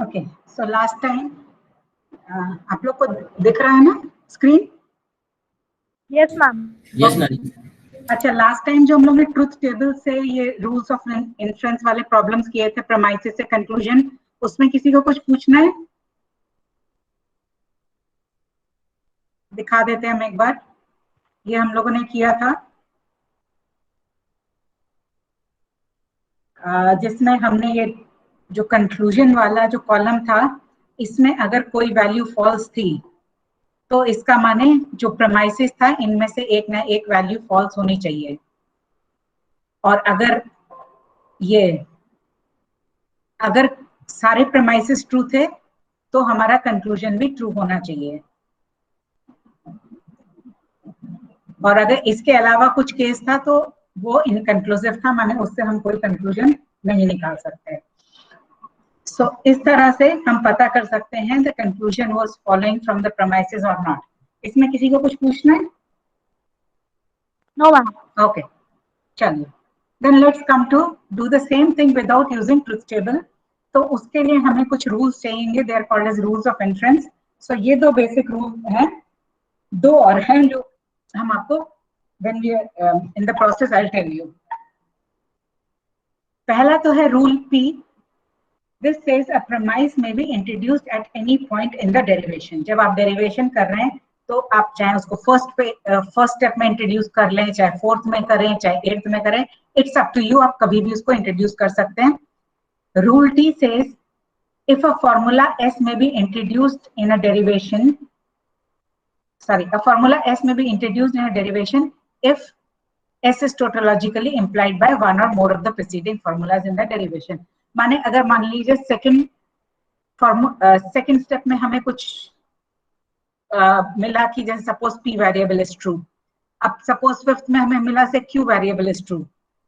Okay, so last time आप लोग को दिख रहा है ना screen? Yes ma'am. Yes ma'am. अच्छा, लास्ट टाइम जो हम लोग ने ट्रुथ टेबल से ये रूल्स ऑफ इन्फ्रेंस वाले प्रॉब्लम्स किए थे प्रेमाइसिस से कंक्लूजन, उसमें किसी को कुछ पूछना है? दिखा देते हैं हम एक बार, ये हम लोगों ने किया था जिसमें हमने ये जो कंक्लूजन वाला जो कॉलम था, इसमें अगर कोई वैल्यू फॉल्स थी तो इसका माने जो प्रेमाइसिस था इनमें से एक ना एक वैल्यू फॉल्स होनी चाहिए, और अगर सारे प्रेमाइसिस ट्रू थे तो हमारा कंक्लूजन भी ट्रू होना चाहिए, और अगर इसके अलावा कुछ केस था तो वो इनकंक्लूसिव था, माने उससे हम कोई कंक्लूजन नहीं निकाल सकते। सो इस तरह से हम पता कर सकते हैं the conclusion was following from the premises or not. इसमें किसी को कुछ पूछना है? No ma'am. ओके, चलिए then let's come to do the same thing without using truth table. तो उसके लिए हमें कुछ रूल्स चाहिए, they are called as rules of inference. So ये दो बेसिक रूल हैं, दो और हैं जो हम आपको when we in the process I will tell you. पहला तो है rule P. This says a premise may be introduced at any point in the derivation. जब आप डेरिवेशन कर रहे हैं तो आप चाहे उसको फर्स्ट स्टेप में इंट्रोड्यूस कर लें, चाहे फोर्थ में करें, चाहे एट्थ में करें, इट्स अप टू यू, आप कभी भी उसको इंट्रोड्यूस कर सकते हैं। Rule T says if a formula s may be introduced in a derivation, a formula s may be introduced in a derivation if s is tautologically implied by one or more of the preceding formulas in the derivation. माने अगर मान लीजिए second step में हमें कुछ मिला कि जैसे suppose p variable is true, अब सपोज फिफ्थ में हमें मिला से q variable is true,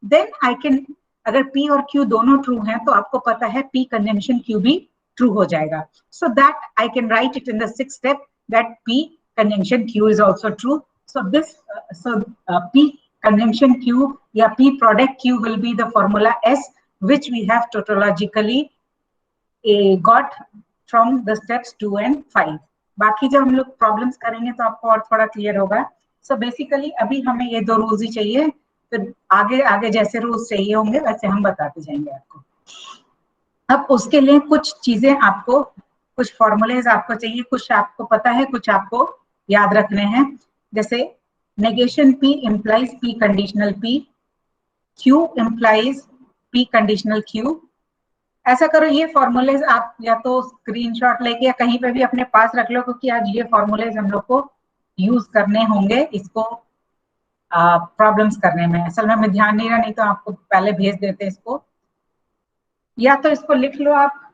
then I can, अगर p और q दोनों ट्रू हैं तो आपको पता है p कंजंक्शन q भी ट्रू हो जाएगा। So that I can write it in the sixth step that p conjunction q is also true. So p conjunction q या p product q will be the formula s which we have tautologically got from the steps 2 and 5। बाकी जब हम लोग problems करेंगे तो आपको और थोड़ा क्लियर होगा। सो बेसिकली अभी हमें ये दो रूल्स ही चाहिए, फिर आगे आगे जैसे रूल्स चाहिए होंगे वैसे हम बताते जाएंगे आपको। अब उसके लिए कुछ चीजें आपको, कुछ फॉर्मूलेज आपको चाहिए, कुछ आपको पता है, कुछ आपको याद रखने हैं। जैसे negation p implies p conditional p, q implies p conditional q। ऐसा करो, ये फॉर्मूलेज आप या तो स्क्रीनशॉट लेके या कहीं पे भी अपने पास रख लो, क्योंकि आज ये फॉर्मूलेज हम लोग को यूज करने होंगे इसको प्रॉब्लम्स करने में। असल में मैं ध्यान नहीं रहा, नहीं तो आपको पहले भेज देते इसको, या तो इसको लिख लो आप।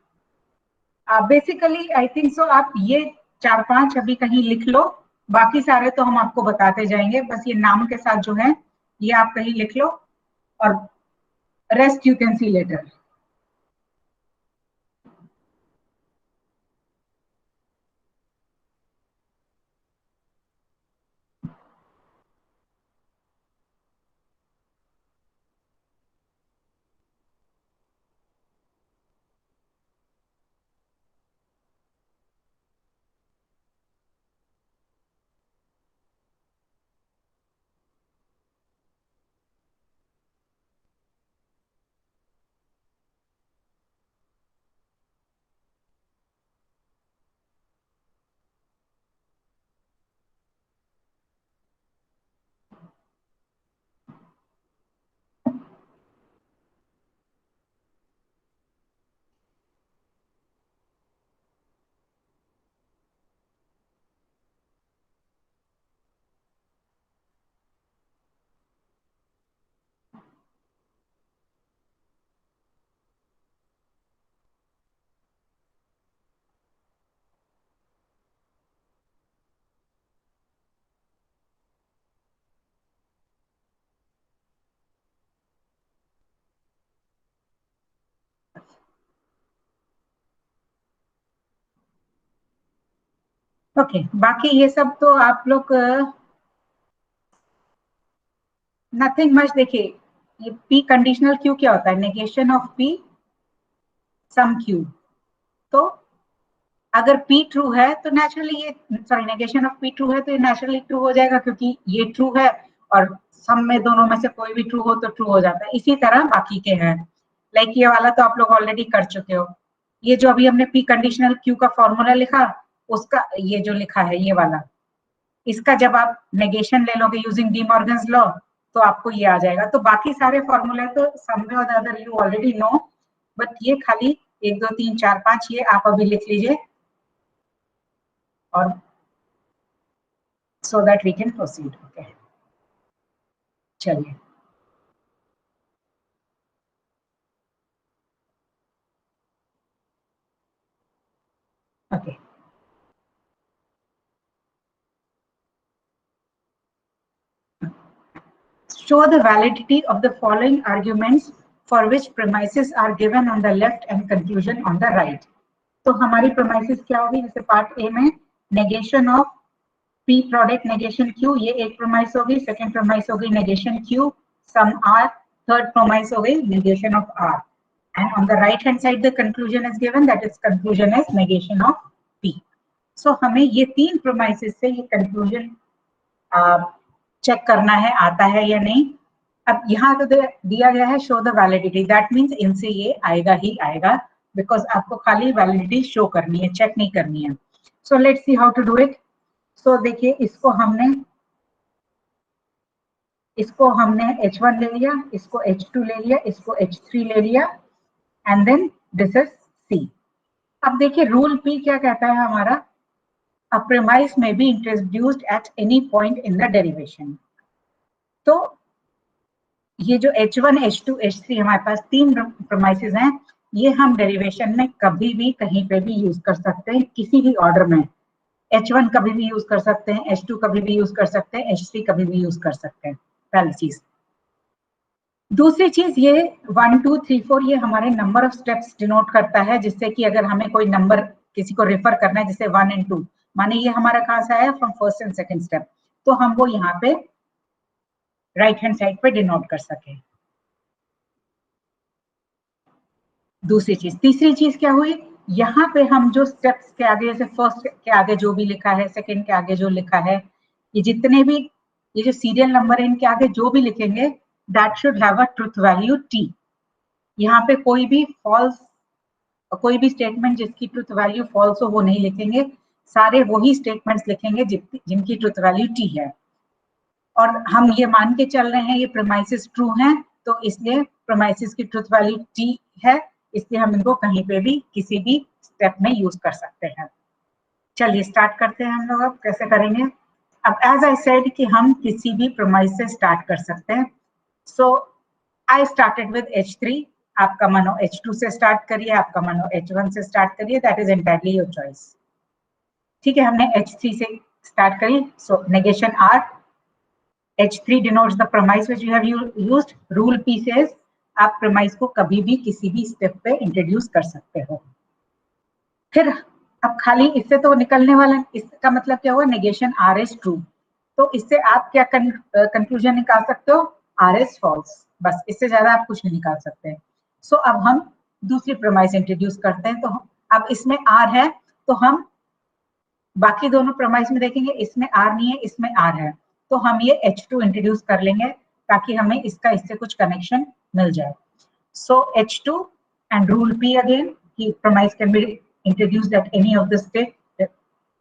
बेसिकली आई थिंक सो आप ये 4-5 अभी कहीं लिख लो, बाकी सारे तो हम आपको बताते जाएंगे, बस ये नाम के साथ जो है ये आप कहीं लिख लो, और rest you can see later. Okay, बाकी ये सब तो आप लोग नथिंग मच। देखिए ये p कंडीशनल q क्या होता है, negation of p sum q। तो अगर P ट्रू है तो नेचुरली ये नेगेशन ऑफ P ट्रू है तो ये नेचुरली ट्रू हो जाएगा, क्योंकि ये ट्रू है और सम में दोनों में से कोई भी ट्रू हो तो ट्रू हो जाता है। इसी तरह बाकी के हैं, लाइक ये वाला तो आप लोग ऑलरेडी कर चुके हो। ये जो अभी हमने P कंडीशनल Q का फॉर्मूला लिखा, उसका ये जो लिखा है ये वाला, इसका जब आप नेगेशन ले लोगे यूजिंग डी मॉर्गन्स लॉ तो आपको ये आ जाएगा। तो बाकी सारे फॉर्मूले तो सम में और other you already know, but ये खाली 1 2 3 4 5 ये आप अभी लिख लीजिए, और so that we can proceed. Okay, चलिए okay. Show the validity of the following arguments for which premises are given on the left and conclusion on the right. तो हमारी premises क्या होगी, जैसे पार्ट ए में negation of P product negation Q, ये एक premise होगी। Second premise होगी negation Q sum R, third premise हो गई negation of R, and on the right hand side the conclusion is given, that is conclusion is negation of P. So हमें ये तीन premises से ये conclusion check करना है आता है या नहीं। अब यहाँ तो दिया गया है show the validity, that means इनसे ये आएगा ही आएगा, बिकॉज आपको खाली वैलिडिटी शो करनी है, चेक नहीं करनी है। So let's see how to do it. So देखिए इसको हमने H1 ले लिया, इसको H2 ले लिया, इसको H3 ले लिया, and then this is C। अब देखिए रूल P क्या कहता है हमारा, a premise may be introduced at any point in the derivation। तो ये जो H1, H2, H3 हमारे पास तीन premises हैं, ये हम डेरिवेशन में कभी भी कहीं पे भी यूज कर सकते हैं, किसी भी ऑर्डर में। H1 कभी भी यूज कर सकते हैं, H2 कभी भी यूज कर सकते हैं, H3 कभी भी यूज कर सकते हैं, पहली चीज। दूसरी चीज ये 1 2 3 4 ये हमारे नंबर ऑफ स्टेप्स डिनोट करता है, जिससे कि अगर हमें कोई नंबर किसी को रेफर करना है, जैसे 1 and 2, माने ये हमारा कहां से आया, from first and second step, तो हम वो यहाँ पे राइट हैंड साइड पे डिनोट कर सके। दूसरी चीज, तीसरी चीज क्या हुई, यहाँ पे हम जो स्टेप्स के आगे, जैसे फर्स्ट के आगे जो भी लिखा है, सेकंड के आगे जो लिखा है, ये जितने भी ये जो सीरियल नंबर है इनके आगे जो भी लिखेंगे, that should have a truth value T। यहाँ पे कोई भी फॉल्स, कोई भी स्टेटमेंट जिसकी ट्रुथ वैल्यू फॉल्स हो वो नहीं लिखेंगे, सारे वही स्टेटमेंट्स लिखेंगे जिनकी ट्रुथ वैल्यू T है। और हम ये मान के चल रहे हैं ये प्रीमाइसेस ट्रू हैं, तो इसलिए प्रीमाइसेस की ट्रुथ वैल्यू T है, इसलिए हम इनको कहीं पे भी किसी भी स्टेप में यूज कर सकते हैं। चलिए स्टार्ट करते हैं हम लोग, अब कैसे करेंगे। अब एज आई सेड कि हम किसी भी प्रीमाइस से स्टार्ट कर सकते हैं। सो आई स्टार्टेड विद H3, आपका मानो H2 से स्टार्ट करिए, आपका मानो H1 से स्टार्ट करिए, that is entirely your choice. ठीक है, हमने H3 से स्टार्ट करी, सो negation R, H3 denotes the premise which you have used, rule P says आप premise को कभी भी किसी भी स्टेप पे इंट्रोड्यूस कर सकते हो। फिर अब खाली इससे तो निकलने वाला, इसका मतलब क्या हुआ, नेगेशन R is true, तो इससे आप क्या कंक्लूजन निकाल सकते हो, R is false, बस इससे ज्यादा आप कुछ नहीं निकाल सकते। सो अब हम दूसरी premise इंट्रोड्यूस करते हैं। तो अब इसमें R है, तो हम बाकी दोनों premise में देखेंगे इसमें R नहीं है, इसमें R है, तो हम ये H2 इंट्रोड्यूस कर लेंगे ताकि हमें इसका इससे कुछ कनेक्शन मिल जाए। सो H2 and rule P again कि premise can be introduced at any of the step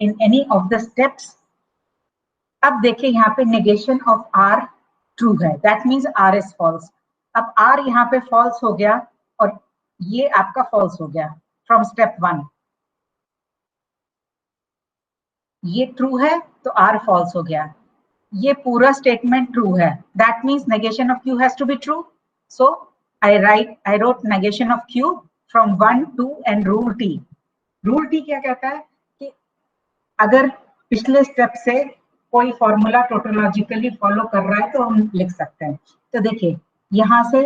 in any of the steps। अब देखिए यहाँ पे negation of R ट्रू है, that means R is false। अब R यहाँ पे false हो गया और ये आपका false हो गया from step 1। ये ट्रू है तो R false हो गया, ये पूरा स्टेटमेंट ट्रू है, that means negation of Q has to be true. So I wrote negation of Q from 1 2 and rule T। Rule T क्या कहता है कि अगर पिछले स्टेप से कोई फॉर्मूला टोटोलॉजिकली फॉलो कर रहा है तो हम लिख सकते हैं। तो देखिए यहाँ से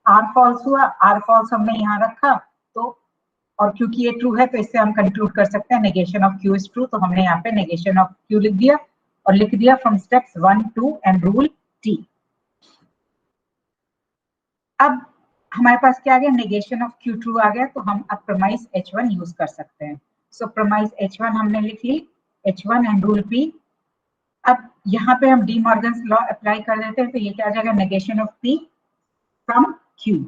R फॉल्स हुआ, R फॉल्स हमने यहाँ रखा, तो और क्योंकि ये ट्रू है तो इससे हम कंक्लूड कर सकते हैं negation of Q is true, तो हमने यहाँ पे नेगेशन ऑफ Q लिख दिया और लिख दिया from steps 1 2 and rule T। अब हमारे पास क्या आ गया, नेगेशन ऑफ Q ट्रू आ गया, तो हम अब प्रमाइस H1 यूज कर सकते हैं। सो प्रमाइस H1 हमने लिख ली, H1 एंड रूल P। अब यहाँ पे हम डी मॉर्गन्स लॉ अप्लाई कर देते हैं, तो ये क्या आ जाएगा, negation of P from Q।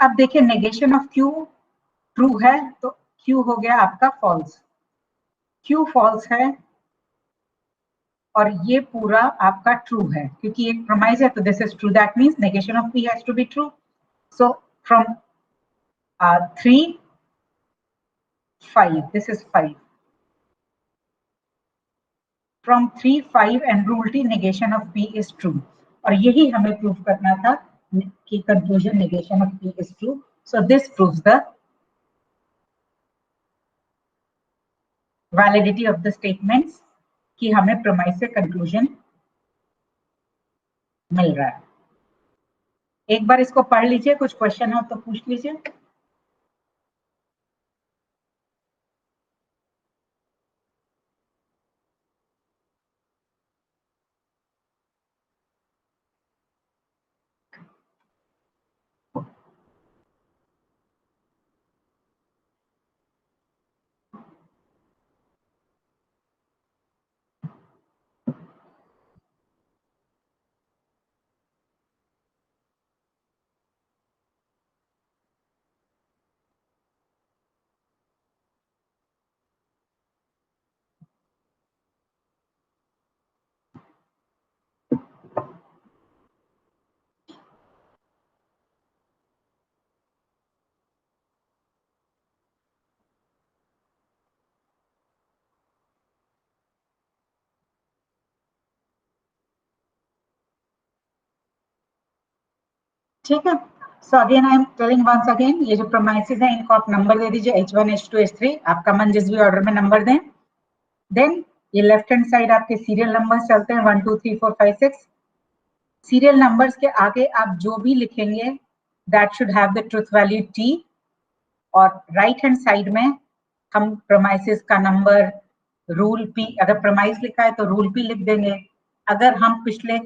अब देखिए नेगेशन ऑफ Q ट्रू है तो Q हो गया आपका फॉल्स, Q फॉल्स है और ये पूरा आपका ट्रू है, क्योंकि एक प्रमाइज है तो this is true, that means negation of P has to be true. So from 3 5, this is 5, from 3 5 and rule T negation of P is true, और यही हमें प्रूव करना था कि conclusion negation of P is true, so this proves the validity of the statements कि हमें promise से conclusion मिल रहा है। एक बार इसको पढ़ लीजिए, कुछ क्वेश्चन हो तो पूछ लीजिए। ठीक है, so again I am telling once again, ये जो प्रमाइसेस है इनको आप नंबर दे दीजिए, H1 H2 H3, आपका मन जिस भी ऑर्डर में नंबर दें। देन ये लेफ्ट हैंड साइड आपके सीरियल नंबर्स चलते हैं 1 2 3 4 5 6। सीरियल नंबर्स के आगे आप जो भी लिखेंगे that should have the truth value T, और राइट हैंड साइड में हम प्रमाइसेस का नंबर, रूल P, अगर प्रमाइस लिखा है तो रूल P लिख देंगे। अगर हम पिछले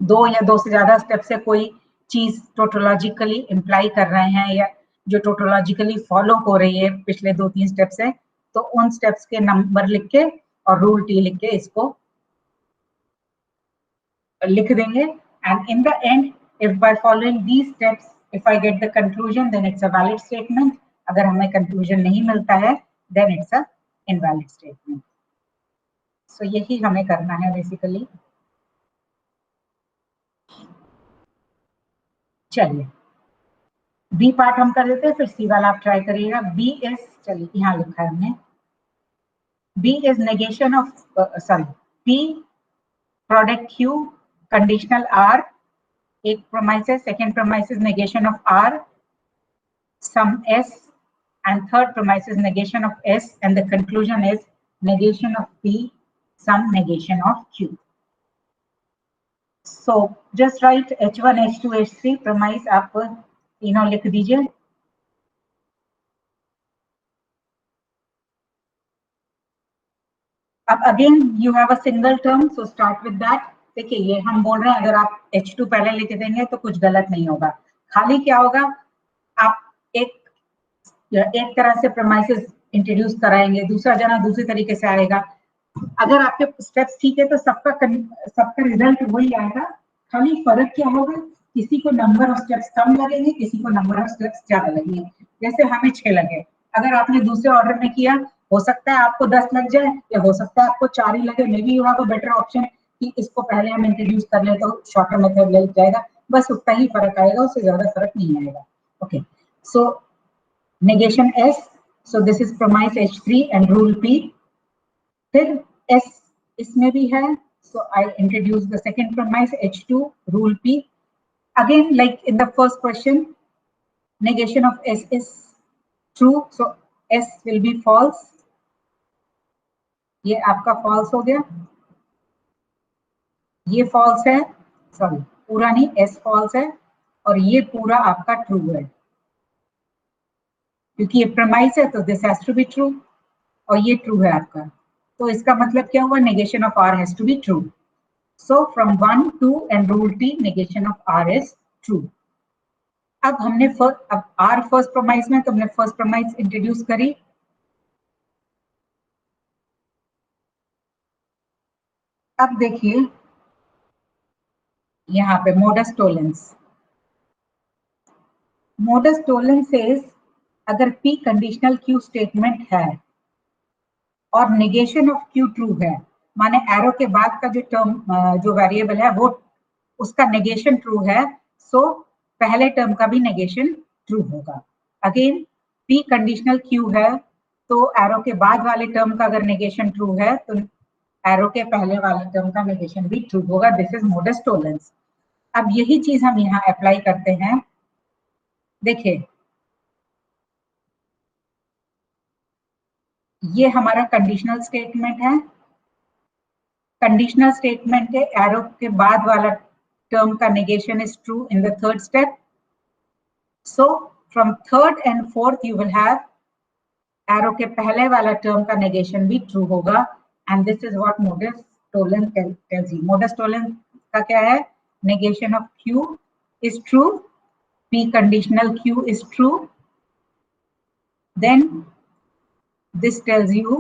2 या 2 से ज्यादा स्टेप से कोई चीज टोटोलॉजिकली इंप्लाई कर रहे हैं या जो टोटोलॉजिकली फॉलो हो रही है पिछले 2-3 स्टेप से, तो उन स्टेप्स के नंबर लिख के और रूल T लिख के इसको लिख देंगे। And in the end if by following these steps if I get the conclusion then it's a valid statement, अगर हमें कंक्लूजन नहीं मिलता है then it's an invalid statement. So यही हमें करना है बेसिकली। चलिए बी पार्ट हम कर देते हैं, फिर सी वाला आप ट्राई करिएगा। बी इज, चलिए यहाँ लिखा है हमने, B is negation of sorry P product Q conditional R, एक प्रमाइस है, second premise is negation of R sum S, and third premise is negation of S, and the conclusion is negation of P some negation of Q. So just write H1 H2 H3 premise आप तीनों लिख दीजिए। अब again you have a single term, so start with that. देखिए ये हम बोल रहे हैं अगर आप H2 पहले लिख देंगे तो कुछ गलत नहीं होगा, खाली क्या होगा, आप एक तरह से प्रमाइसेस इंट्रोड्यूस कराएंगे, दूसरा जना दूसरी तरीके से आएगा। अगर आपके स्टेप्स ठीक है तो सबका रिजल्ट वही आएगा, खाली फर्क क्या होगा, किसी को नंबर ऑफ स्टेप्स कम लगेंगे, किसी को नंबर ऑफ स्टेप्स ज्यादा लगेंगे। जैसे हमें 6 लगे, अगर आपने दूसरे ऑर्डर में किया हो सकता है आपको 10 लग जाए, या हो सकता है आपको 4 ही लगे। May be you have a better option कि इसको पहले हम इंट्रोड्यूस कर ले तो शॉर्टर मेथड लग जाएगा, बस उतना ही फर्क आएगा, उससे ज्यादा फर्क नहीं आएगा। Okay, so negation S, so this is premise H3 and rule P. फिर S इसमें भी है, so I introduce the second premise H2 rule P. Again, like in the first question, negation of S is true, so S will be false. ये आपका false हो गया, ये false है, sorry पूरा नहीं, S false है, और ये पूरा आपका true है, क्योंकि ये premise है तो this has to be true, और ये true है आपका, तो इसका मतलब क्या हुआ, negation of R has to be true. So from 1 2 and rule T negation of R is true. अब हमने अब आर फर्स्ट प्रोमाइस में, तो हमने फर्स्ट प्रोमाइस इंट्रोड्यूस करी। अब देखिए यहाँ पे modus tollens. Modus tollens is अगर P कंडीशनल Q स्टेटमेंट है और नेगेशन ऑफ Q ट्रू है, माने एरो के बाद का जो टर्म जो वेरिएबल है वो उसका नेगेशन ट्रू है, सो पहले टर्म का भी नेगेशन ट्रू होगा। अगेन P कंडीशनल Q है तो एरो के बाद वाले टर्म का अगर नेगेशन ट्रू है तो एरो के पहले वाले टर्म का नेगेशन भी ट्रू होगा। This is modus tollens. अब यही चीज हम यहाँ अप्लाई करते हैं। देखिए ये हमारा कंडीशनल स्टेटमेंट है। कंडीशनल स्टेटमेंट है, एरो के बाद वाला टर्म का negation is true in the third step. So from third and fourth you will have arrow के पहले वाला टर्म का नेगेशन भी ट्रू होगा। And this is what modus tollens tells you. Modus tollens का क्या है? Negation of Q is true, P conditional Q is true, then this tells you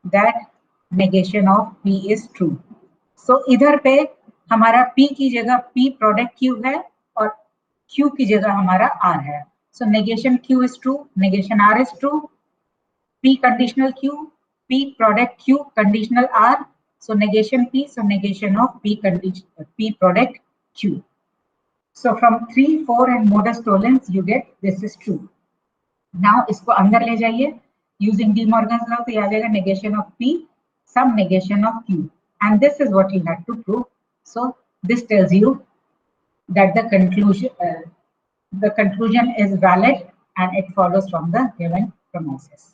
that negation of P is true. So इधर पे हमारा P की जगह P product Q है और Q की जगह हमारा R है। So negation Q is true, negation R is true, P conditional Q, P product Q, conditional R. So negation P, so negation of P product Q. So from 3, 4 and modus tollens you get this is true. Now इसको अंदर ले जाइए using De Morgan's law, तो ये आ जाएगा negation of P, some negation of Q, and this is what you have to prove. So this tells you that the conclusion is valid and it follows from the given premises.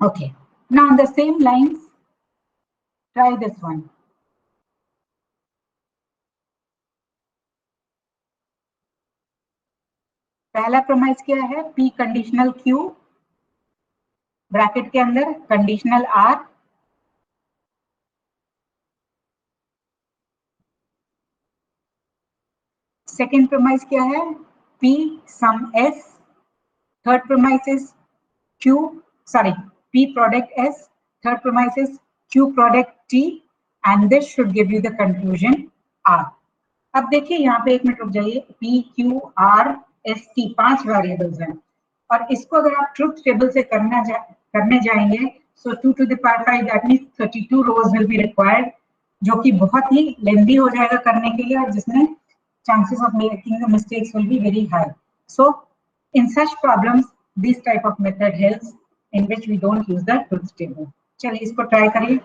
Okay, now on the same lines, try this one. पहला promise क्या है? P conditional Q bracket के अंदर conditional R, second promise क्या है? P sum S, third premise is P product S, third premise is Q product T, and this should give you the conclusion R. अब देखिए यहाँ पे एक minute रुक जाइए। P, Q, R, S, T 5 variables हैं और इसको अगर आप ट्रुथ टेबल से करने जाएंगे, so 2 to the power 5 that means 32 rows will be required, जो कि बहुत ही लेंदी हो जाएगा करने के लिए और जिसमें chances of making the mistakes will be very high. So in such problems, this type of method helps in which we don't use the truth table. चलिए इसको ट्राई करिए।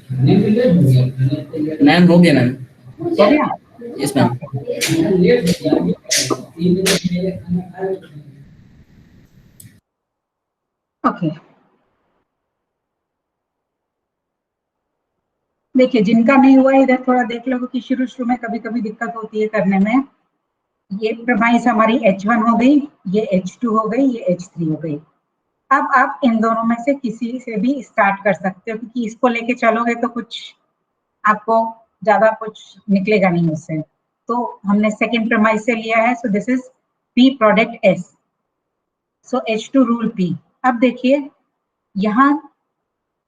मैम हो गया मैम। हो गया? Yes ma'am. ओके, देखिए जिनका नहीं हुआ इधर थोड़ा देख लो, कि शुरू शुरू में कभी कभी दिक्कत होती है करने में। ये प्रमाइस हमारी H1 हो गई, ये H2 हो गई, ये H3 हो गई। अब आप इन दोनों में से किसी से भी स्टार्ट कर सकते हो, क्योंकि इसको लेके चलोगे तो कुछ आपको ज्यादा कुछ निकलेगा नहीं उससे। तो हमने सेकेंड प्रमाइस से लिया है, सो this is P product S, so H2 rule P। अब देखिए यहाँ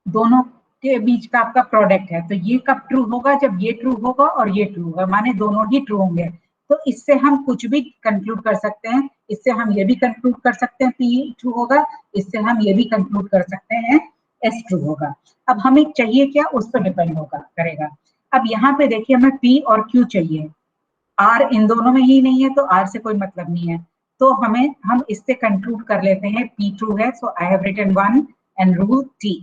दोनों के बीच का आपका प्रोडक्ट है, तो ये कब ट्रू होगा? जब ये ट्रू होगा और ये ट्रू होगा, माने दोनों ही ट्रू होंगे। तो इससे हम कुछ भी कंक्लूड कर सकते हैं, इससे हम ये भी कंक्लूड कर सकते हैं P ट्रू होगा, इससे हम ये भी कंक्लूड कर सकते हैं S ट्रू होगा। अब हमें चाहिए क्या, उस पर डिपेंड होगा करेगा। अब यहाँ पे देखिए हमें P और Q चाहिए, R इन दोनों में ही नहीं है, तो R से कोई मतलब नहीं है। तो हम इससे कंक्लूड कर लेते हैं P ट्रू है, so I have written 1 and rule T।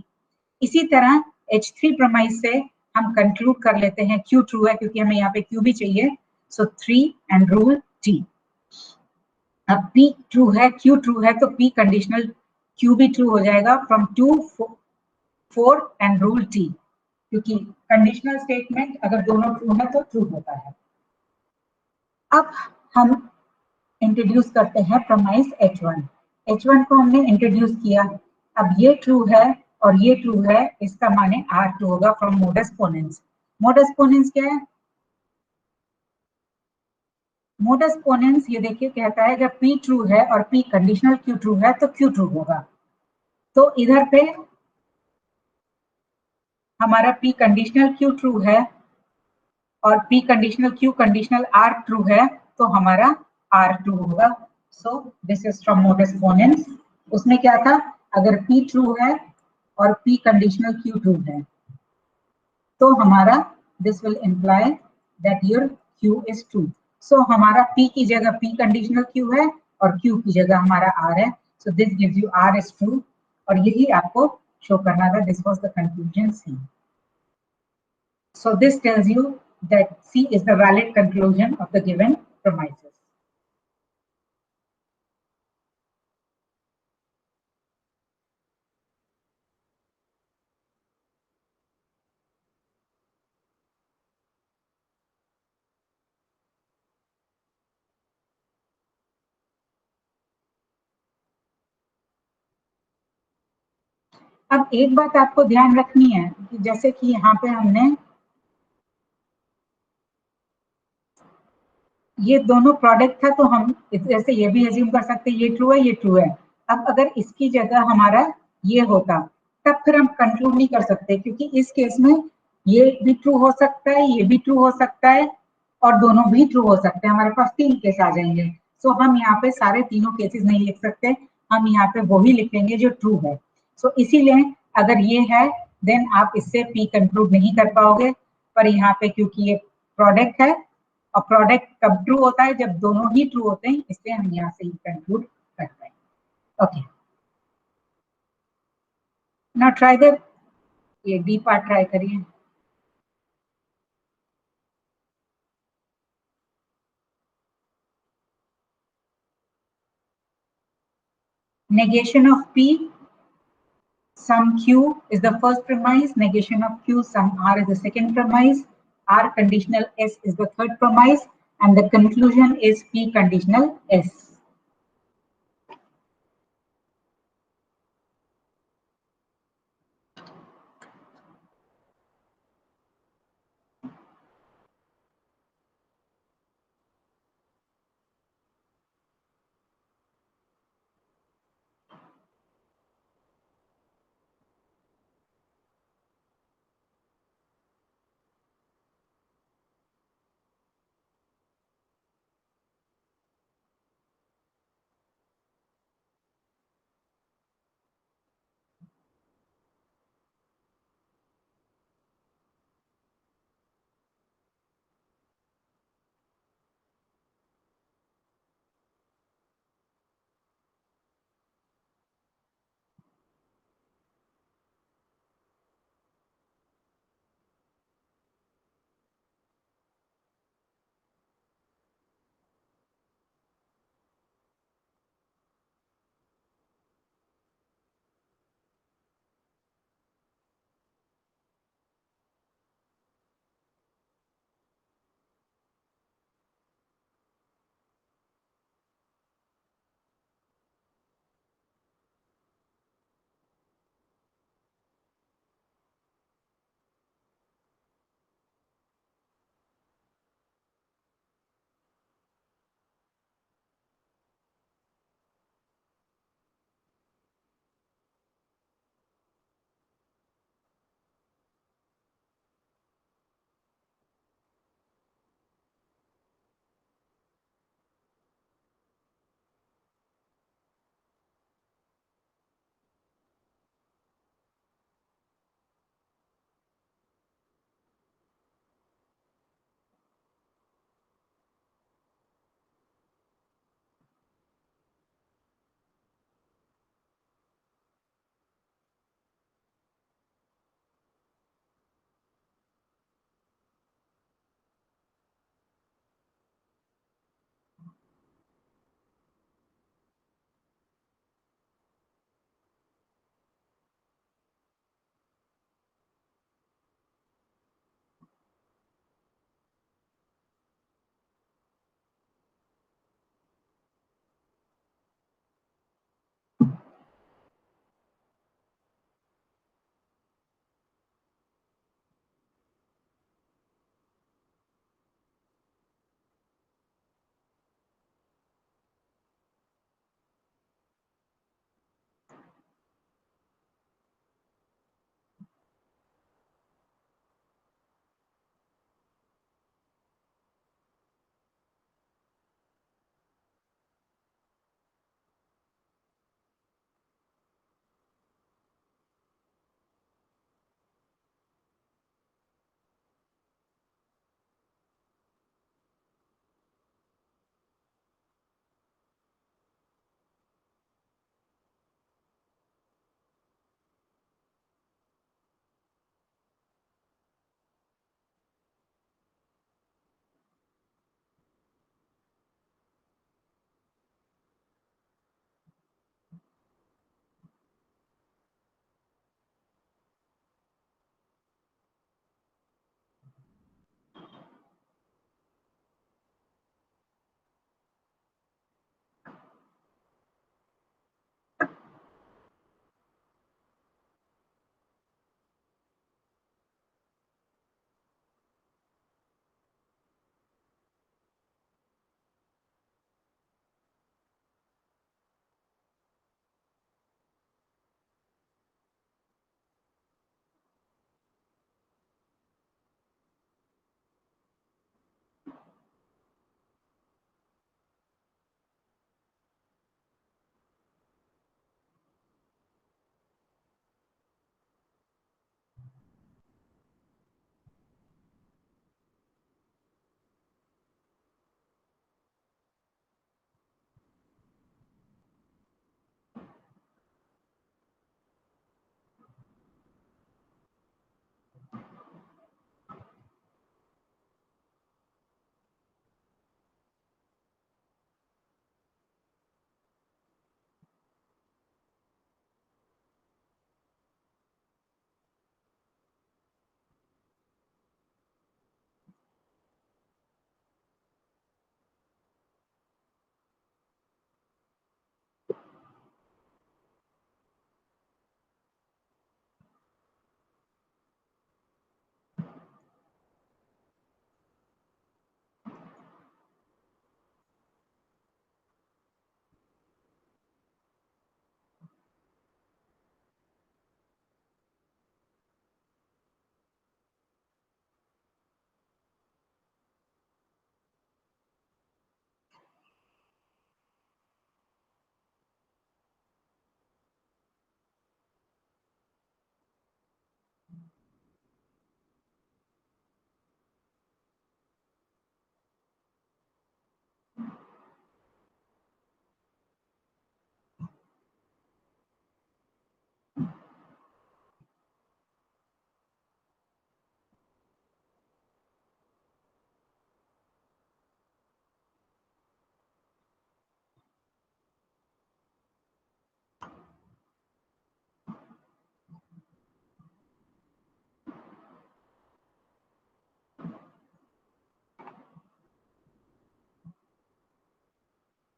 इसी तरह H3 प्रमाइस से हम कंक्लूड कर लेते हैं Q ट्रू है, क्योंकि हमें यहाँ पे Q भी चाहिए, सो 3 एंड रूल T। अब P ट्रू है, Q ट्रू है, तो P कंडीशनल Q भी ट्रू हो जाएगा फ्रॉम 2 4 एंड रूल T, क्योंकि कंडीशनल स्टेटमेंट अगर दोनों ट्रू है तो ट्रू होता है। अब हम इंट्रोड्यूस करते हैं प्रमाइस H1। H1 को हमने इंट्रोड्यूस किया, अब ये ट्रू है और ये ट्रू है, इसका माने R ट्रू होगा फ्रॉम मोडस पोनेंस। मोडस पोनेंस क्या है? मोडस पोनेंस ये देखिए कहता है जब P ट्रू है और P कंडीशनल Q ट्रू है तो Q ट्रू होगा। तो इधर पे हमारा P कंडीशनल Q ट्रू है और P conditional Q conditional R true है, तो हमारा R ट्रू होगा। So this is from modus ponens. उसमें क्या था, अगर P ट्रू है और P कंडीशनल Q ट्रू है, तो हमारा this will imply that your Q is true. So हमारा P की जगह P कंडीशनल Q है और Q की जगह हमारा R है, so this gives you R is true. और यही आपको शो करना था, this was the conclusion C। So this tells you that C is the valid conclusion of the given premises. अब एक बात आपको ध्यान रखनी है कि जैसे कि यहाँ पे हमने ये दोनों प्रोडक्ट था, तो हम जैसे ये भी एज्यूम कर सकते हैं ये ट्रू है, ये ट्रू है। अब अगर इसकी जगह हमारा ये होता, तब फिर हम कंक्लूड नहीं कर सकते, क्योंकि इस केस में ये भी ट्रू हो सकता है, ये भी ट्रू हो सकता है और दोनों भी ट्रू हो सकते हैं। हमारे पास 3 केस आ जाएंगे। सो हम यहाँ पे सारे तीनों केसेस नहीं लिख सकते, हम यहाँ पे वही लिखेंगे जो ट्रू है। सो इसीलिए अगर ये है देन आप इससे P कंक्लूड नहीं कर पाओगे, पर यहाँ पे क्योंकि ये प्रोडक्ट है और प्रोडक्ट कब ट्रू होता है, जब दोनों ही ट्रू होते हैं, इसलिए हम यहाँ से ही कंक्लूड करते हैं। ओके, नाउ ट्राई द ये डी पार्ट ट्राई करिए। negation of P sum Q is the first premise, negation of Q sum R is the second premise, R conditional S is the third premise, and the conclusion is P conditional S.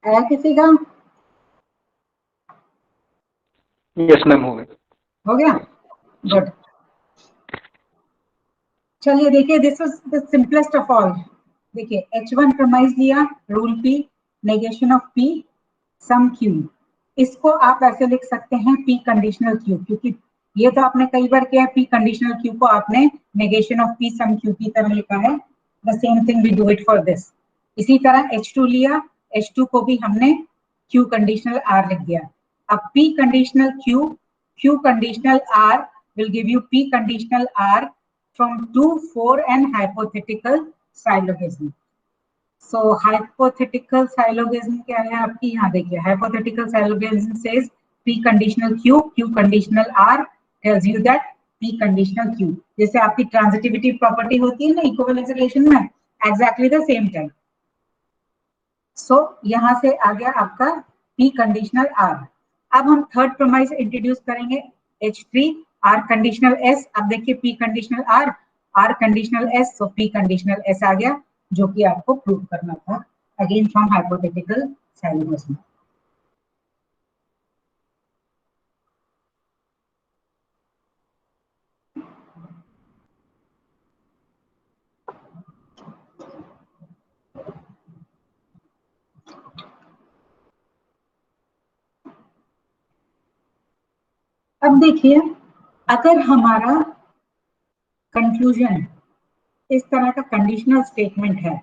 आया किसी का? Yes ma'am, हो गया। हो गया, good. चलिए देखिए, this is the simplest of all. देखिए H1 प्रमाइज लिया, rule P, negation of P, sum Q। इसको आप ऐसे लिख सकते हैं P कंडीशनल Q, क्योंकि ये तो आपने कई बार किया है। P कंडीशनल Q को आपने negation of P sum Q की तरह लिखा है। The same thing we do it for this. इसी तरह H2 लिया, H2 को भी हमने Q कंडीशनल R लिख दिया। अब P conditional Q, Q conditional R will give you P conditional R from 2, 4 and hypothetical syllogism. So hypothetical syllogism क्या है आपकी? यहाँ देखिए, hypothetical syllogism says P conditional Q, Q conditional R tells you that P conditional Q. जैसे आपकी transitivity property होती है ना equivalence relation में, exactly the same type. So यहाँ से आ गया आपका P conditional R. अब हम थर्ड प्रोमाइज इंट्रोड्यूस करेंगे, H3 R कंडीशनल S। अब देखिए P conditional R, R conditional S, so P conditional S आ गया, जो कि आपको प्रूव करना था अगेन फ्रॉम हाइपोथेटिकल सैलिगोसिस। अब देखिए, अगर हमारा कंक्लूजन इस तरह का कंडीशनल स्टेटमेंट है,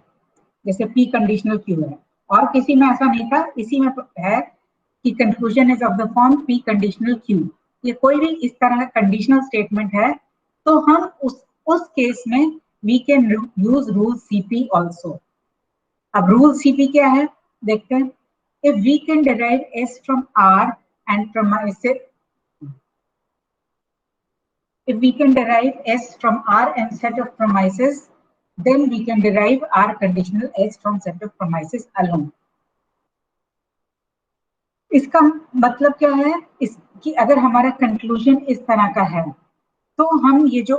जैसे P कंडीशनल Q है, और किसी में ऐसा नहीं था, इसी में है कि conclusion is of the form P conditional Q। ये कोई भी इस तरह का कंडीशनल स्टेटमेंट है, तो हम उस केस में we can use rule CP also. अब रूल CP क्या है देखते हैं। If we can derive S from R and premises, if we can derive S from R and set of premises, then we can derive R conditional S from set of premises alone. इसका मतलब क्या है कि अगर हमारा conclusion इस तरह का है, तो हम ये जो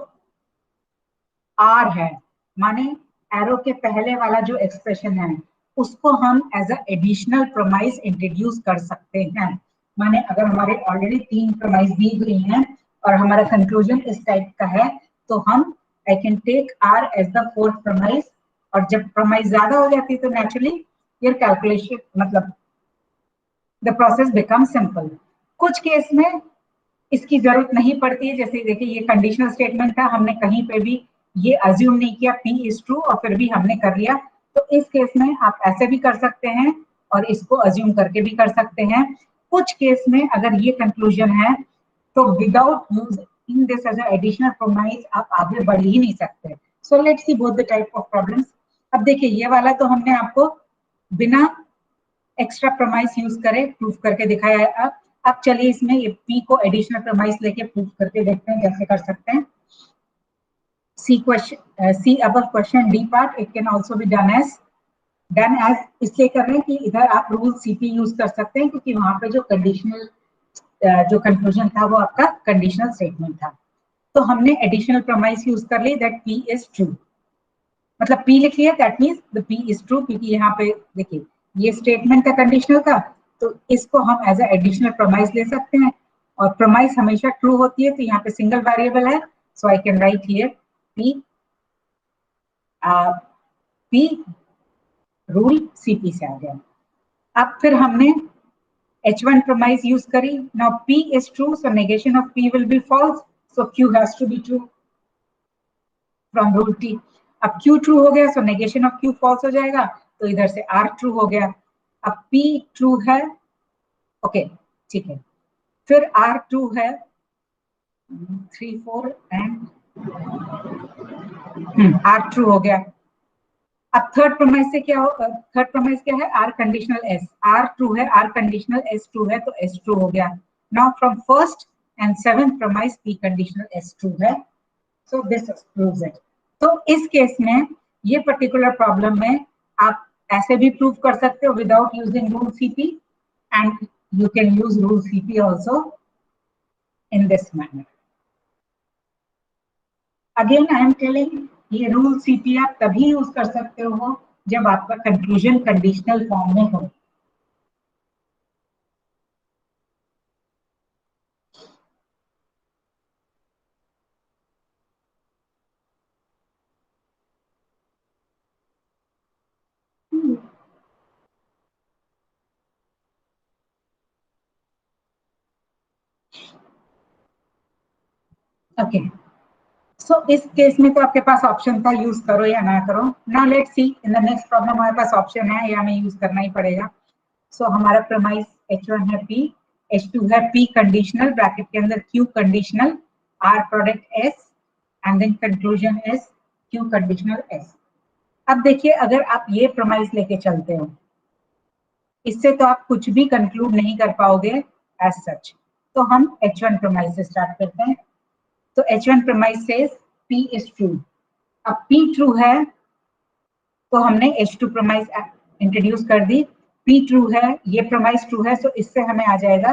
R है, माने एरो के पहले वाला जो एक्सप्रेशन है, उसको हम as a additional premise introduce कर सकते हैं। माने अगर हमारे ऑलरेडी 3 प्रोमाइज दी गई हैं और हमारा कंक्लूजन इस टाइप का है, तो हम I can take R as the fourth premise, और जब प्रोमाइज ज्यादा हो जाती है तो नेचुरली योर कैलकुलेशन, मतलब द प्रोसेस बिकम सिंपल। कुछ केस में इसकी जरूरत नहीं पड़ती है, जैसे देखिए ये कंडीशनल स्टेटमेंट था, हमने कहीं पे भी ये अज्यूम नहीं किया P इज ट्रू और फिर भी हमने कर लिया, तो इस केस में आप ऐसे भी कर सकते हैं और इसको अज्यूम करके भी कर सकते हैं। कुछ केस में अगर ये कंक्लूजन है, तो without using this as additional premise आप आगे बढ़ ही नहीं सकते। So let's see both the type of problems. अब देखिए, ये वाला तो हमने आपको बिना एक्स्ट्रा प्रोमाइज यूज करे प्रूफ करके दिखाया है। अब चलिए इसमें ये P को एडिशनल प्रोमाइज लेके प्रूफ करके देखते हैं कैसे कर सकते हैं। See above question D part, it can also be done as इसलिए कर रहे हैं कि इधर आप रूल CP यूज कर सकते हैं, क्योंकि वहां पे जो कंडीशनल जो कंक्लूजन था वो आपका कंडीशनल स्टेटमेंट था। तो हमने एडिशनल प्रोमाइज यूज कर ली दैट P इज ट्रू, मतलब P लिख लिया, that means the P is true, क्योंकि यहाँ पे देखिए ये स्टेटमेंट का कंडीशनल था, तो इसको हम एज अ एडिशनल प्रोमाइज ले सकते हैं, और प्रोमाइज हमेशा ट्रू होती है, तो यहाँ पे सिंगल वेरिएबल है, so I can write here P rule CP से आ गया। अब फिर हमने H1 प्रोमाइज यूज करी, now P is true, so negation of P will be false, so Q has to be true from rule T। अब Q true हो गया, so negation of Q false हो जाएगा, तो इधर से R ट्रू हो गया। अब P ट्रू है, ओके ठीक है, फिर R ट्रू है, 3 4 एंड R ट्रू हो गया। अब थर्ड प्रोमाइज से क्या हो, थर्ड प्रोमाइज क्या है, R conditional S, R true है, R कंडीशनल S ट्रू है, तो S ट्रू हो गया। Now from first and seventh promise P conditional S true है, सो दिस प्रूव्स इट। तो इस केस में ये पर्टिकुलर प्रॉब्लम में आप ऐसे भी प्रूव कर सकते हो without using rule CP, and you can use rule CP also in this manner. Again I am telling, ये रूल CP आप तभी यूज कर सकते हो जब आपका कंक्लूजन कंडीशनल फॉर्म में हो। ओके, सो इस केस में तो आपके पास ऑप्शन था यूज करो या ना करो. Now let's see in the next problem हमारे पास ऑप्शन है या हमें यूज करना ही पड़ेगा. सो हमारा प्रमाइस H1 है P, H2 है P कंडीशनल, ब्रैकेट के अंदर Q conditional, R product S and then conclusion S, Q conditional S. अब देखिए, अगर आप ये प्रमाइस लेके चलते हो, इससे तो आप कुछ भी कंक्लूड नहीं कर पाओगे एज सच. तो हम H1 प्रमाइस से स्टार्ट करते हैं. तो H1 premise says P is true. अब P ट्रू है तो हमने H2 प्रमाइस इंट्रोड्यूस कर दी. P ट्रू है, ये प्रमाइस ट्रू है, तो इससे हमें आ जाएगा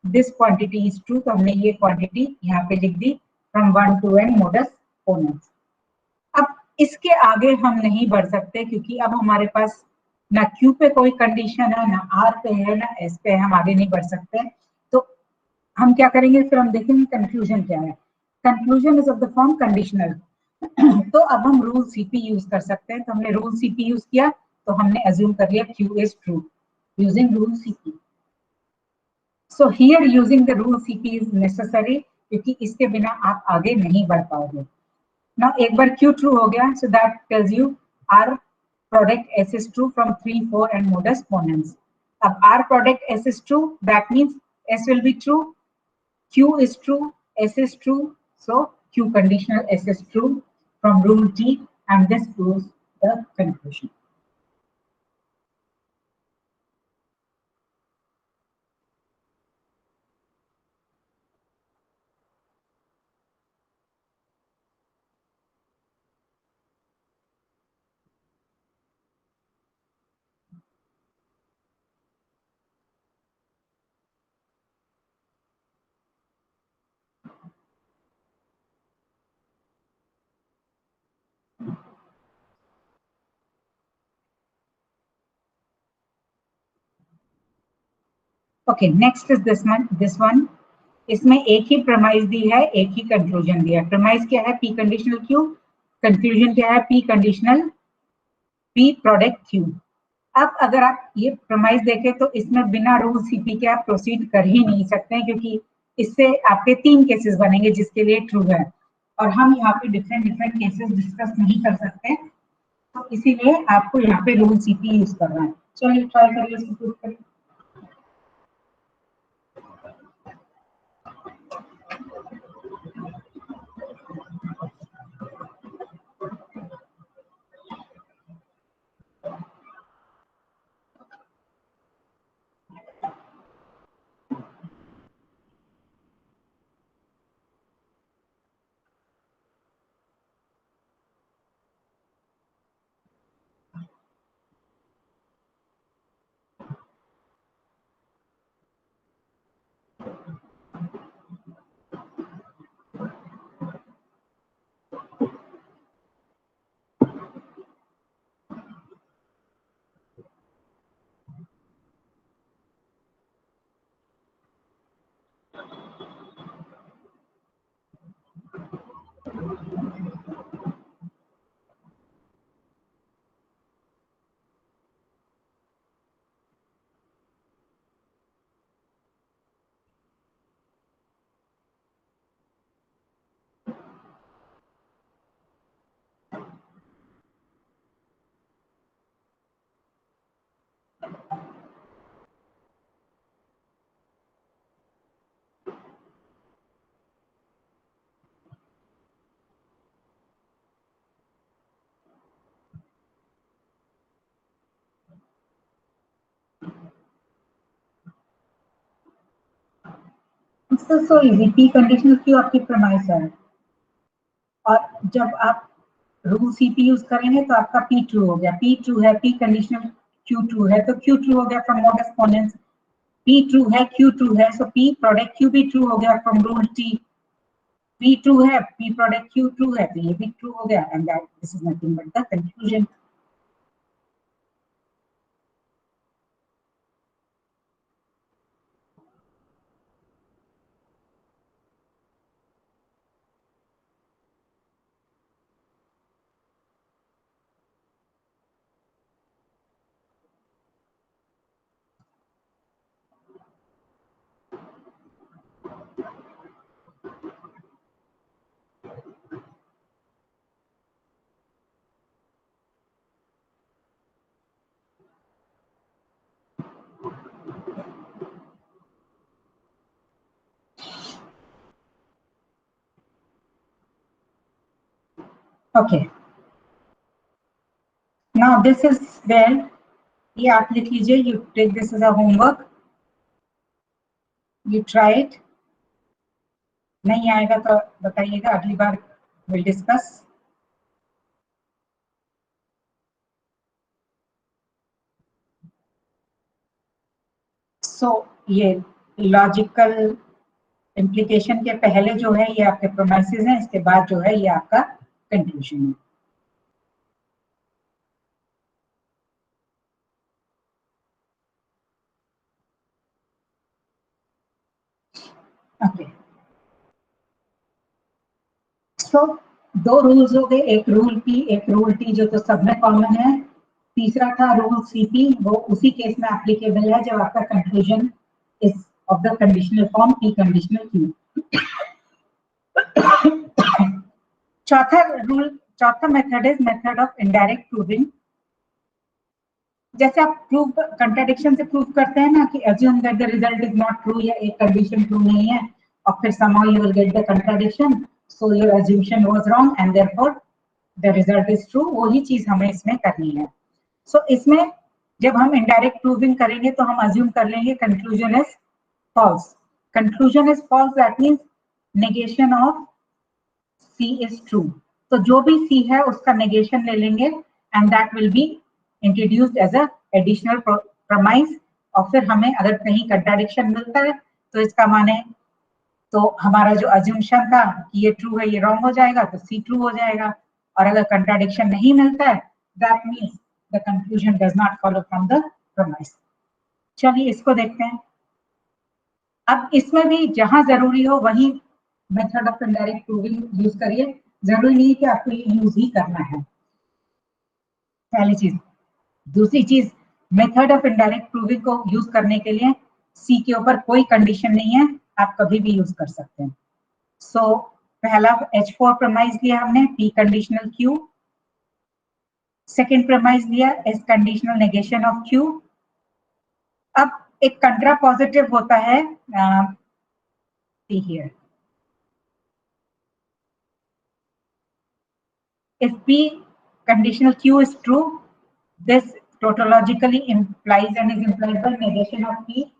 दिस क्वांटिटी इज ट्रू. तो हमने ये क्वांटिटी यहाँ पे लिख दी फ्रॉम 1 to n मोडस पोनेंस. अब इसके आगे हम नहीं बढ़ सकते क्योंकि अब हमारे पास ना Q पे कोई कंडीशन है, ना R पे है, ना S पे है, हम आगे नहीं बढ़ सकते. तो हम क्या करेंगे, फिर हम देखेंगे कंक्लूजन क्या है. Conclusion is of the form conditional. तो अब हम रूल सीपी यूज कर सकते हैं. तो हमने रूल सीपी यूज किया, तो हमने अज्यूम कर लिया Q is true using rule CP. So here using the rule CP is necessary, क्योंकि इसके बिना आप आगे नहीं बढ़ पाओगे. Now एक बार Q true हो गया, so that tells you R product S is true from 3, 4 and modus ponens. अब R product S is true, that means S will be true, Q is true, S is true, so Q conditional S is true from rule T, and this proves the conclusion. Okay, next is this one. This one, इसमें एक ही premise दी है, एक ही conclusion दिया है. Premise क्या है? P conditional Q. Conclusion क्या है? P conditional P product Q. अब अगर आप ये प्रमाइस देखें तो इसमें बिना रूल सीपी के आप प्रोसीड कर ही नहीं सकते हैं, क्योंकि इससे आपके 3 केसेस बनेंगे जिसके लिए ट्रू है, और हम यहाँ पे डिफरेंट डिफरेंट केसेस डिस्कस नहीं कर सकते. तो इसीलिए आपको यहाँ पे रूल सीपी यूज करना है. चलिए ट्राई करिए इसको प्रूव करिए. So easy. P conditional Q आपकी प्रमाइस है, और जब आप रूल सीपी यूज करेंगे तो आपका पी ट्रू हो गया. पी ट्रू है, पी कंडीशनल क्यू ट्रू है, तो क्यू ट्रू हो गया फ्रॉम मोडस पोनेंस. पी ट्रू है, क्यू ट्रू है, सो पी प्रोडक्ट क्यू भी ट्रू हो गया from rule T. P true है, पी प्रोडक्ट क्यू ट्रू है, तो ये भी ट्रू हो गया, and that this is nothing but the conclusion. Okay. Now this is where ये आप लिख लीजिए, you take this as a homework, you try it. नहीं आएगा तो बताइएगा, अगली बार we'll discuss. So ये लॉजिकल इम्प्लीकेशन के पहले जो है ये आपके प्रोमाइसेस हैं, इसके बाद जो है ये आपका कंक्लूजन है. ओके, सो दो रूल्स हो गए, एक रूल पी एक रूल टी, जो तो सब में कॉमन है. तीसरा था रूल सीपी, वो उसी केस में एप्लीकेबल है जब आपका conclusion is of the conditional form P conditional Q. चौथा method is method of indirect proving. जैसे आप प्रूव कंट्राडिक्शन से प्रूव करते हैं ना कि assume that the result is not true, या एक कंडीशन ट्रू नहीं है और फिर somehow you will get the contradiction, so your assumption was wrong and therefore the result is true. वही चीज हमें इसमें करनी है. So इसमें जब हम इनडायरेक्ट प्रूविंग करेंगे तो हम assume कर लेंगे conclusion is false. Conclusion is false, that means negation of C is true. तो जो भी C है उसका negation ले लेंगे and that will be introduced as a additional premise. और फिर हमें अगर कहीं contradiction मिलता है तो इसका माने तो हमारा जो assumption था कि ये true है ये wrong हो जाएगा, तो C true हो जाएगा. और अगर contradiction नहीं मिलता है, that means the conclusion does not follow from the premise. चलिए इसको देखते हैं. अब इसमें भी जहां जरूरी हो वही method of indirect proving use करिए. जरूरी नहीं कि आपको ये यूज ही करना है, पहली चीज. दूसरी चीज, मेथड ऑफ इनडायरेक्ट प्रूविंग को यूज करने के लिए सी के ऊपर कोई कंडीशन नहीं है, आप कभी भी यूज कर सकते हैं. सो पहला H4 प्रमाइज लिया हमने, P conditional Q. Second promise लिया S conditional negation of Q. अब एक कंट्रा पॉजिटिव होता है, see here. If P conditional Q is true, this tautologically implies and is implied by negation of P.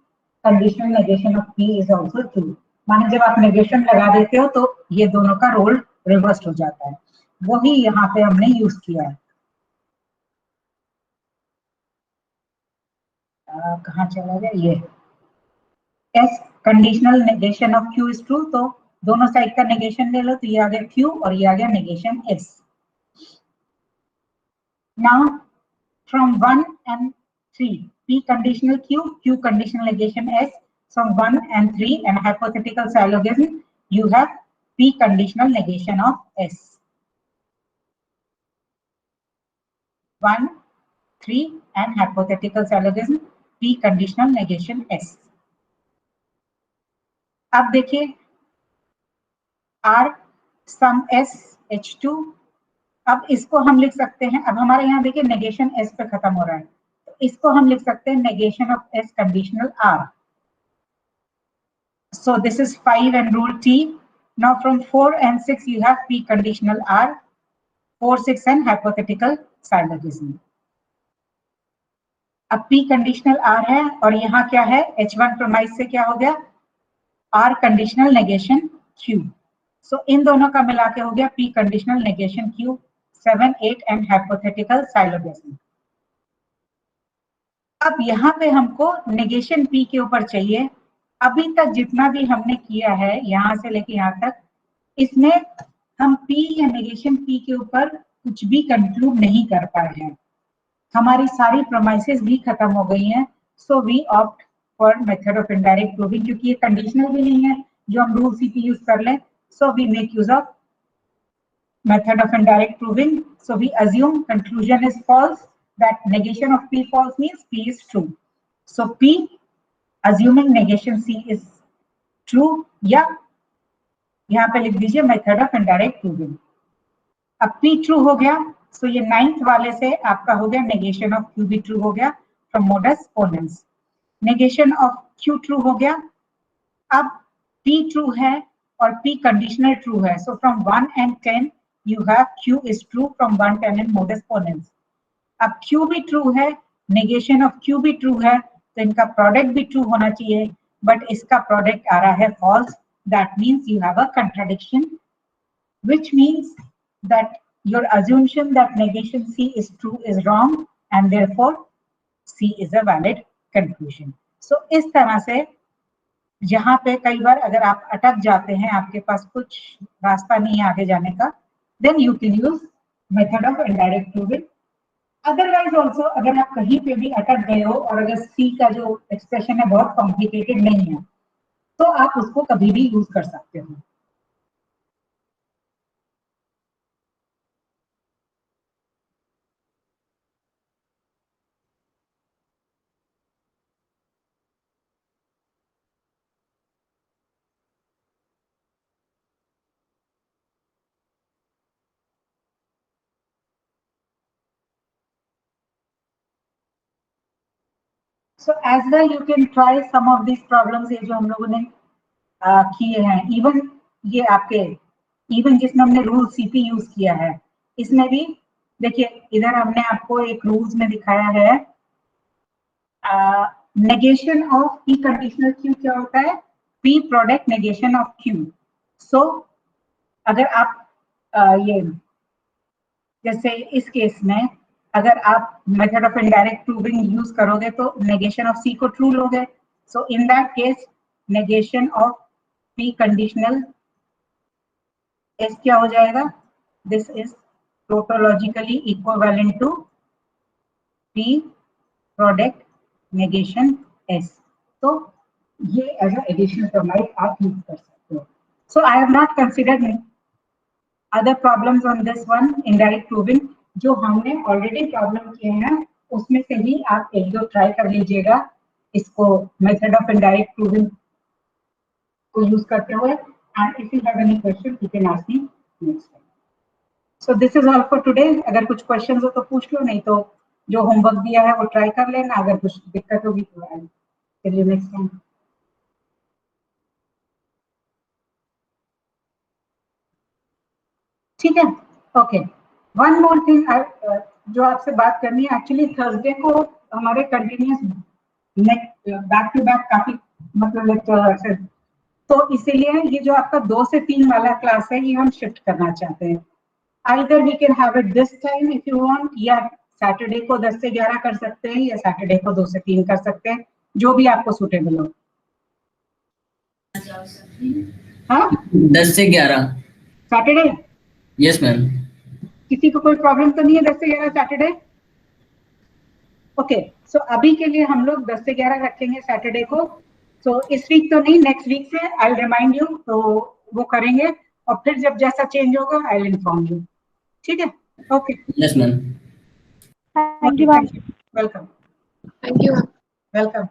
Conditional negation of P is also true. माने जब आप negation लगा देते हो तो ये दोनों का रोल रिवर्स हो जाता है. वही यहाँ पे हमने यूज किया है. कहाँ चला गया ये? S conditional negation of Q is true, तो दोनों साइड का negation ले लो, तो ये आ गया Q और ये आ गया negation S. Now from 1 and 3, P conditional Q, Q conditional negation S. From 1 and 3 and hypothetical syllogism, you have P conditional negation of S. 1, 3 and hypothetical syllogism, P conditional negation S. अब देखिए R sum S H2. अब इसको हम लिख सकते हैं, अब हमारे यहाँ देखिए नेगेशन S पे खत्म हो रहा है, तो इसको हम लिख सकते हैं negation of S conditional R. So this is 5 and rule T. Now from 4 and 6 you have P conditional R, 4, 6 and hypothetical syllogism. अब P कंडीशनल R है और यहाँ क्या है, H1 प्रमाइज से क्या हो गया, R conditional negation Q. So इन दोनों का मिला के हो गया P conditional negation Q, 7, 8 and hypothetical syllogism. अब यहाँ पे हमको नेगेशन P के ऊपर चाहिए. अभी तक जितना भी हमने किया है यहाँ से लेके यहाँ तक, इसमें हम P या नेगेशन P के ऊपर कुछ भी कंक्लूड नहीं कर पाए हैं. हमारी सारी प्रोमाइसेस भी खत्म हो गई हैं. So we opt for method of indirect proving, क्योंकि ये कंडीशनल भी नहीं है जो हम रूल सीपी यूज कर लें. So we make use of method of indirect proving. So we assume conclusion is false, that negation of P false means P is true. So P assuming negation C is true, या यहाँ पे लिख दीजिए method of indirect proving. अब P true हो गया, so ये 9th वाले से आपका हो गया negation of Q भी true हो गया from modus ponens. Negation of Q true हो गया. अब P true है और P conditional true है. So from 1 and 10 you have Q is true from 110 and mod exponents. अब Q भी true है, negation of Q भी true है, तो इनका product भी true होना चाहिए, but इसका product आ रहा है false. That means you have a contradiction, which means that your assumption that negation C is true is wrong, and therefore C is a valid conclusion. So इस तरह से यहाँ पे कई बार अगर आप अटक जाते हैं, आपके पास कुछ रास्ता नहीं है आगे जाने का, then you can use method of indirect proving. Otherwise also अगर आप कहीं पे भी अटक गए हो और अगर C का जो एक्सप्रेशन है बहुत कॉम्प्लिकेटेड नहीं है, तो आप उसको कभी भी यूज कर सकते हो. So as well you can try some of these problems ये जो हम लोगों ने किए हैं, even ये आपके even जिसमें हमने रूल CP यूज किया है, इसमें भी देखिए इधर हमने आपको एक रूल्स में दिखाया है negation of P conditional Q क्या होता है, P product negation of Q. So अगर आप ये जैसे इस केस में अगर आप method of indirect proving use करोगे तो नेगेशन ऑफ C को ट्रू लोगे. So in that case negation of P conditional S क्या हो जाएगा, this is tautologically equivalent to P product negation S. तो ये एज अ एडिशनल टर्म आप यूज कर सकते हो. So I have not considered other problems on this one indirect proving. जो हमने ऑलरेडी प्रॉब्लम किए हैं उसमें से ही आप एक दो ट्राई कर लीजिएगा इसको मेथड ऑफ इनडायरेक्ट प्रूविंग को यूज करते हुए. And if you have any question you can ask me next time. So this is all for today. अगर कुछ क्वेश्चन हो तो पूछ लो, नहीं तो जो होमवर्क दिया है वो ट्राई कर लेना. अगर कुछ दिक्कत होगी तो I tell you next time. ठीक है, ओके. वन मोर थिंग जो आपसे बात करनी है, एक्चुअली थर्सडे को हमारे कंटिन्यूस बैक टू बैक काफी मतलब लेक्चर है, तो इसीलिए ये जो आपका 2 से 3 वाला क्लास है ये हम शिफ्ट करना चाहते हैं. Either we can have it this time if you want, या सैटरडे को 10 से 11 कर सकते हैं, या सैटरडे को 2 से 3 कर सकते हैं, जो भी आपको सुटेबल हो. हाँ, 10 से 11 सैटरडे. Yes ma'am. किसी को कोई प्रॉब्लम तो नहीं है 10 से 11 सैटरडे? ओके, सो अभी के लिए हम लोग 10 से 11 रखेंगे सैटरडे को. सो इस वीक तो नहीं, नेक्स्ट वीक से आई विल रिमाइंड यू, तो वो करेंगे और फिर जब जैसा चेंज होगा आई विल इन्फॉर्म यू. ठीक है, okay. Yes ma'am. Thank you, ma'am. Welcome. Thank you. Welcome.